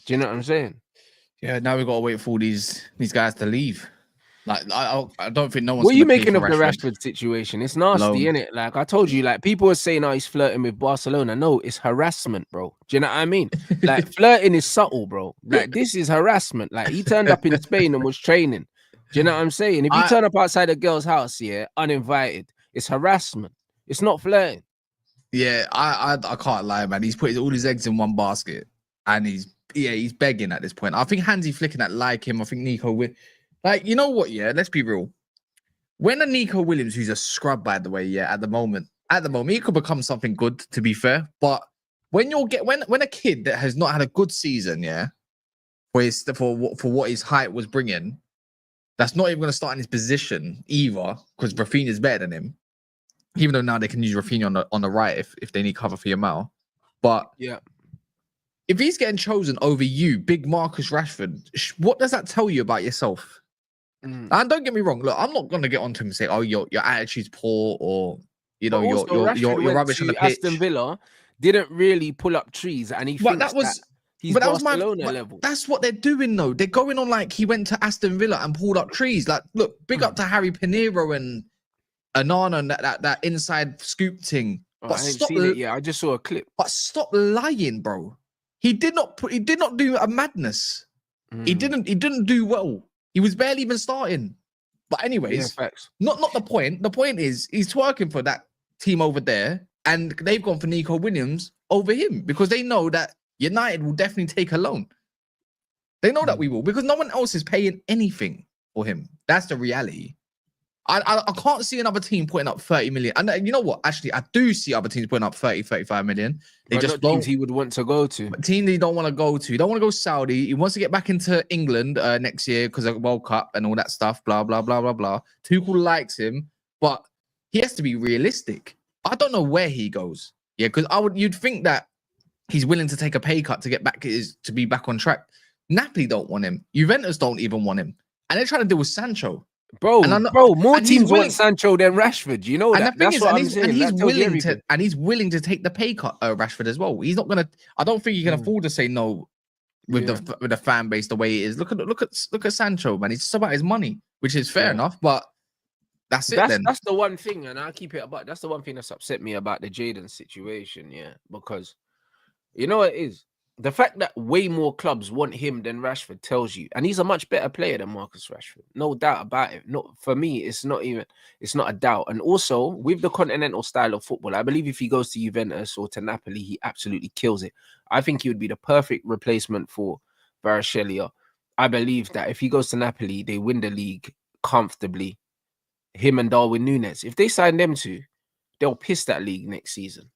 Do you know what I'm saying? Yeah, now we've got to wait for these guys to leave. Like, I don't think no one's What are going you to pay making for of the Rashford Rashford situation? It's nasty, alone. isn't it? Like I told you, like people are saying, "Oh, he's flirting with Barcelona." No, it's harassment, bro. Do you know what I mean? Like flirting is subtle, bro. Like this is harassment. Like he turned up in Spain and was training. Do you know what I'm saying? If you turn up outside a girl's house, yeah, uninvited, it's harassment. It's not flirting. Yeah, I can't lie, man. He's putting all his eggs in one basket, and he's begging at this point. I think Hansi Flick and that like him. I think Nico will. Like, you know what? Yeah, let's be real. When a Nico Williams, who's a scrub, by the way, yeah, at the moment, he could become something good, to be fair. But when a kid that has not had a good season, yeah, for what his height was bringing, that's not even going to start in his position either, because Rafinha's better than him. Even though now they can use Rafinha on the right if they need cover for Yamal. But yeah, if he's getting chosen over you, big Marcus Rashford, what does that tell you about yourself? And don't get me wrong. Look, I'm not gonna get onto him and say, "Oh, your attitude's poor," or but also Rashford you're went rubbish on the to pitch. Aston Villa, didn't really pull up trees, and he thinks that he's Barcelona level. That's what they're doing, though. They're going on like he went to Aston Villa and pulled up trees. Like, look, big up to Harry Pinero and Anana and that inside scoop thing. Oh, But I ain't seen it yet. I just saw a clip. But stop lying, bro. He did not do a madness. He didn't do well. He was barely even starting. But anyways, not the point. The point is he's twerking for that team over there, and they've gone for Nico Williams over him because they know that United will definitely take a loan. They know that we will because no one else is paying anything for him. That's the reality. I can't see another team putting up 30 million. And you know what? Actually, I do see other teams putting up 30, 35 million. They just don't. Teams he would want to go to. Team he don't want to go to. He don't want to go Saudi. He wants to get back into England next year because of the World Cup and all that stuff. Blah, blah, blah, blah, blah. Tuchel likes him, but he has to be realistic. I don't know where he goes. Yeah, because you'd think that he's willing to take a pay cut to get back to be back on track. Napoli don't want him. Juventus don't even want him. And they're trying to deal with Sancho. Bro, more teams want Sancho than Rashford. You know that. That's what I'm saying. And he's willing to take the pay cut, Rashford as well. He's not gonna. I don't think he can afford to say no with the fan base the way it is. Look at Sancho, man. It's just about his money, which is fair enough. But that's the one thing, and I keep it about. That's the one thing that's upset me about the Jadon situation. Yeah, because you know what it is. The fact that way more clubs want him than Rashford tells you, and he's a much better player than Marcus Rashford, no doubt about it. Not for me, it's not a doubt. And also with the continental style of football, I believe if he goes to Juventus or to Napoli, he absolutely kills it. I think he would be the perfect replacement for Kvaratskhelia. I believe that if he goes to Napoli, they win the league comfortably. Him and Darwin Núñez, if they sign them two, they'll piss that league next season.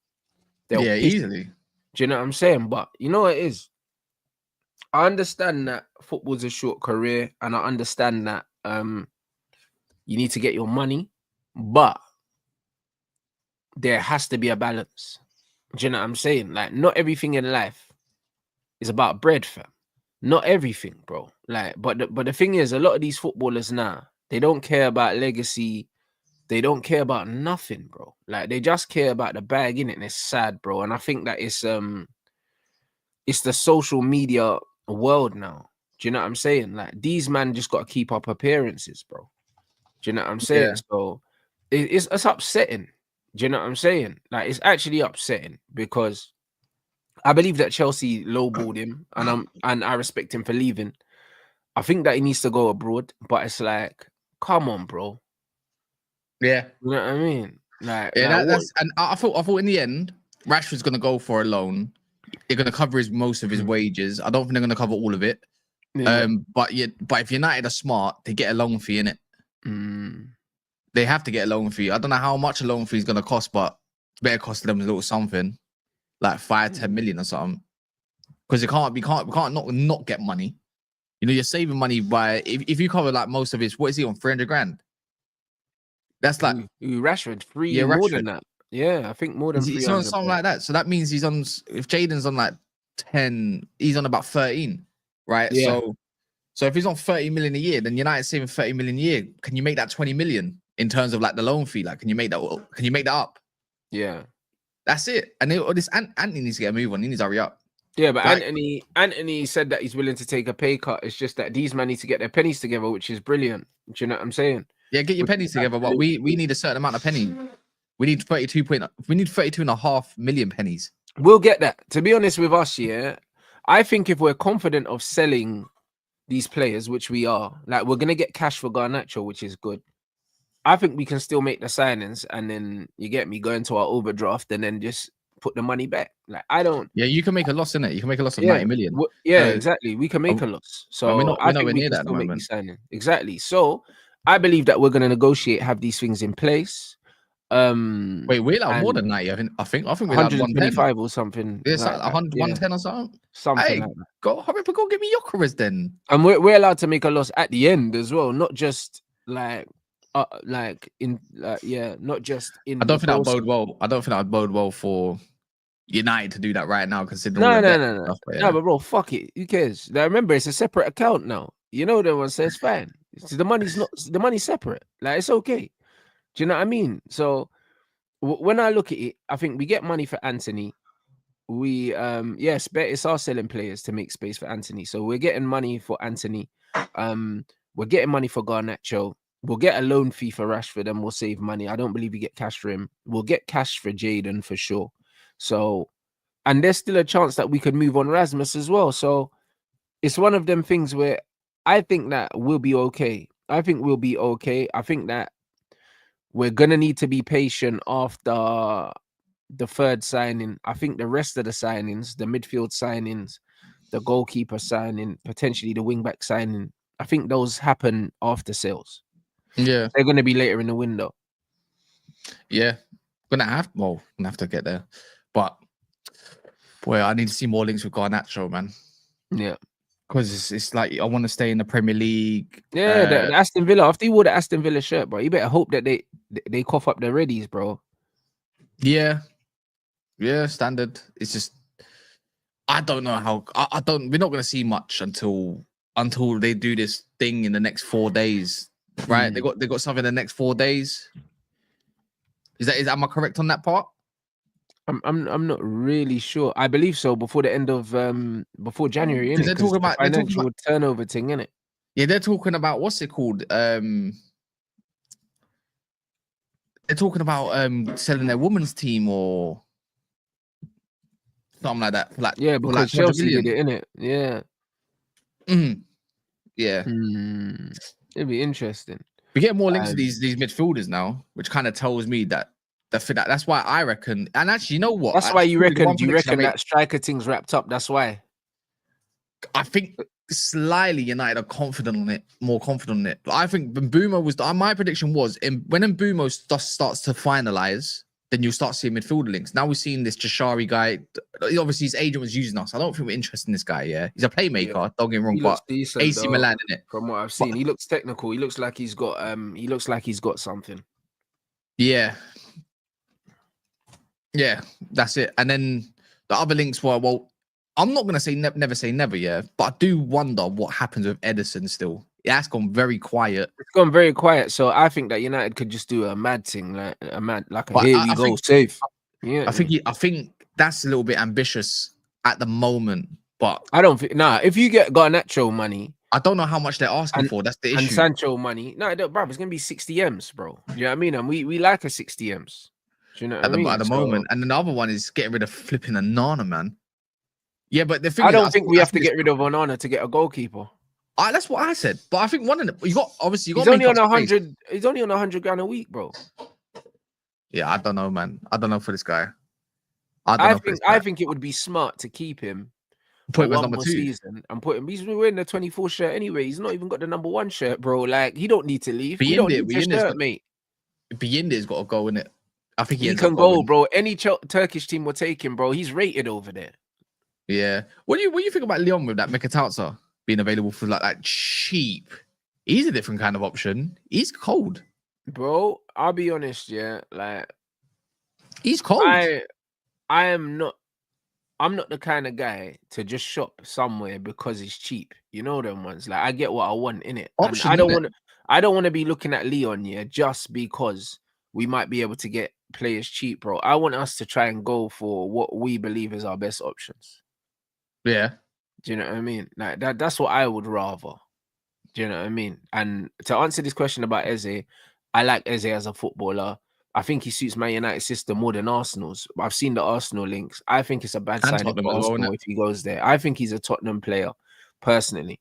Easily. Do you know what I'm saying? But you know what it is? I understand that football's a short career, and I understand that you need to get your money, but there has to be a balance. Do you know what I'm saying? Like, not everything in life is about bread, fam. Not everything, bro. Like, but the thing is, a lot of these footballers now, they don't care about legacy. They don't care about nothing, bro. Like, they just care about the bag, innit? And it's sad, bro. And I think that it's the social media world now. Do you know what I'm saying? Like, these men just got to keep up appearances, bro. Do you know what I'm saying? Yeah. So it's upsetting. Do you know what I'm saying? Like, it's actually upsetting because I believe that Chelsea lowballed him, and I respect him for leaving. I think that he needs to go abroad, but it's like, come on, bro. Yeah, you know what I mean. Like, that's and I thought in the end, Rashford's gonna go for a loan. They're gonna cover most of his wages. I don't think they're gonna cover all of it. Yeah. But if United are smart, they get a loan fee in it. They have to get a loan fee. I don't know how much a loan fee is gonna cost, but it's better cost them a little something, like 5-10 million or something. Because we can't not get money. You know, you're saving money by if you cover like most of his. What is he on? 300 grand. That's like Rashford, more than that. Yeah, I think more than 300. He's on something like that. So that means he's on. If Jadon's on like 10, he's on about 13, right? Yeah. So if he's on 30 million a year, then United's saving 30 million a year. Can you make that 20 million in terms of like the loan fee? Like, can you make that? Can you make that up? Yeah, that's it. And Anthony needs to get a move on. He needs to hurry up. Yeah, but Like, Anthony said that he's willing to take a pay cut. It's just that these men need to get their pennies together, which is brilliant. Do you know what I'm saying? yeah, get your Which pennies is together, but we need a certain amount of pennies. We need 32.5 million pennies. We'll get that. To be honest with us, yeah, I think if we're confident of selling these players, which we are, like we're gonna get cash for Garnacho, which is good. I think we can still make the signings, and then you get me go into our overdraft, and then just put the money back. Like I don't. Yeah, you can make a loss in it. You can make a loss of Yeah, 90 million. yeah, exactly. We can make a loss, But so we're I think nowhere we near can that at the still make moment. these signings. Exactly. So I believe that we're gonna negotiate, have these things in place. Wait, we're allowed more And than 90. I think we're allowed 110. 125 or something Yeah, like that. 100, Yeah, 110 or something. something Hey, like that. go hurry up and go get me Jokeris then. And we're allowed to make a loss at the end as well, not just like in not just in I don't the think that would process. bode well. I don't think that would bode well for United to do that right now, considering all No, the no, debt no, and no, stuff. But no. yeah. But bro, fuck it. Who cares? Now remember, it's a separate account now. You know, the one says fine. The money's separate. Like it's okay. Do you know what I mean? So when I look at it, I think we get money for Anthony. We yes, Betis are selling players to make space for Anthony. So we're getting money for Anthony. We're getting money for Garnacho. We'll get a loan fee for Rashford and we'll save money. I don't believe we get cash for him. We'll get cash for Jaden for sure. So, and there's still a chance that we could move on Rasmus as well. So it's one of them things where I think that we'll be okay. I think we'll be okay. I think that we're gonna need to be patient after the third signing. I think the rest of the signings, the midfield signings, the goalkeeper signing, potentially the wing back signing, I think those happen after sales. Yeah. They're going to be later in the window. Yeah. Gonna have to get there. But boy, I need to see more links with Garnacho, man. Yeah. Because it's like I want to stay in the Premier League. Yeah, the Aston Villa, after he wore the Aston Villa shirt, bro, you better hope that they cough up the readies, bro. Yeah. Yeah, standard. It's just I don't know how we're not gonna see much until they do this thing in the next 4 days. Right? They got something in the next 4 days. Am I correct on that part? I'm not really sure. I believe so, before the end of before January, innit? They're talking about financial turnover thing, innit? Yeah, they're talking about what's it called? They're talking about selling their women's team or something like that. Yeah, for because 200 Chelsea million. did it, innit? Yeah. Yeah. It'd be interesting. We get more links to these midfielders now, which kind of tells me that that's why I reckon. And actually, you know what? That's why you reckon. Do you reckon that that striker thing's wrapped up? That's why. I think slightly United are confident on it, more confident on it. But I think Mbeumo was my prediction was when Mbeumo starts to finalize, then you'll start seeing midfielder links. Now we're seeing this Jashari guy. Obviously, his agent was using us. I don't think we're interested in this guy. Yeah, he's a playmaker. Yeah. Don't get me wrong, He but looks decent, AC Milan in it. From what I've seen, he looks technical. He looks like he's got something. Yeah. Yeah, that's it. And then the other links were, well, I'm not going to say never say never, yeah, but I do wonder what happens with Edison still. That's gone very quiet. It's gone very quiet. So I think that United could just do a mad thing, But here we go, safe. Yeah, I think that's a little bit ambitious at the moment, but I don't think. Nah, if you get Garnacho money, I don't know how much they're asking for. That's the issue. And Sancho money, bro, it's gonna be 60 M's, bro. You know what I mean? And we like a 60 M's. Do you know what I mean? At the moment, and then the other one is getting rid of flipping Anana, man. Yeah, but the thing I don't think we have to get rid of Onana to get a goalkeeper. That's what I said. But I think one of them, you got He's only on 100. He's only on 100 grand a week, bro. Yeah, I don't know, man. I don't know for this guy. I think it would be smart to keep him. Put him as one number more 2 season and put him. He's wearing the 24 shirt anyway. He's not even got the number 1 shirt, bro. Like he don't need to leave. We don't need his shirt, mate. Biyinde's got to go in it. I think he can go, bro. Any Turkish team will take him, bro. He's rated over there. Yeah. What do you think about Lyon with that Mkhitaryan being available for like cheap? He's a different kind of option. He's cold, bro. I'll be honest, yeah. Like he's cold. I'm not the kind of guy to just shop somewhere because it's cheap. You know them ones. Like I get what I want in it. I don't want to be looking at Lyon, yeah, just because we might be able to get players cheap, bro. I want us to try and go for what we believe is our best options. Yeah. Do you know what I mean? Like that's what I would rather. Do you know what I mean? And to answer this question about Eze, I like Eze as a footballer. I think he suits Man United system more than Arsenal's. I've seen the Arsenal links. I think it's a bad And signing Tottenham for as well, Arsenal innit? if he goes there. I think he's a Tottenham player, personally.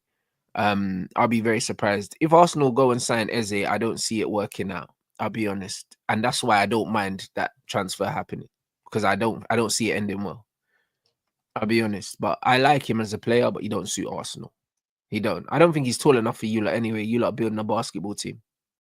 I'll be very surprised. If Arsenal go and sign Eze, I don't see it working out. I'll be honest. And that's why I don't mind that transfer happening. Because I don't see it ending well. I'll be honest. But I like him as a player, but he don't suit Arsenal. He don't. I don't think he's tall enough for you lot anyway. You lot building a basketball team.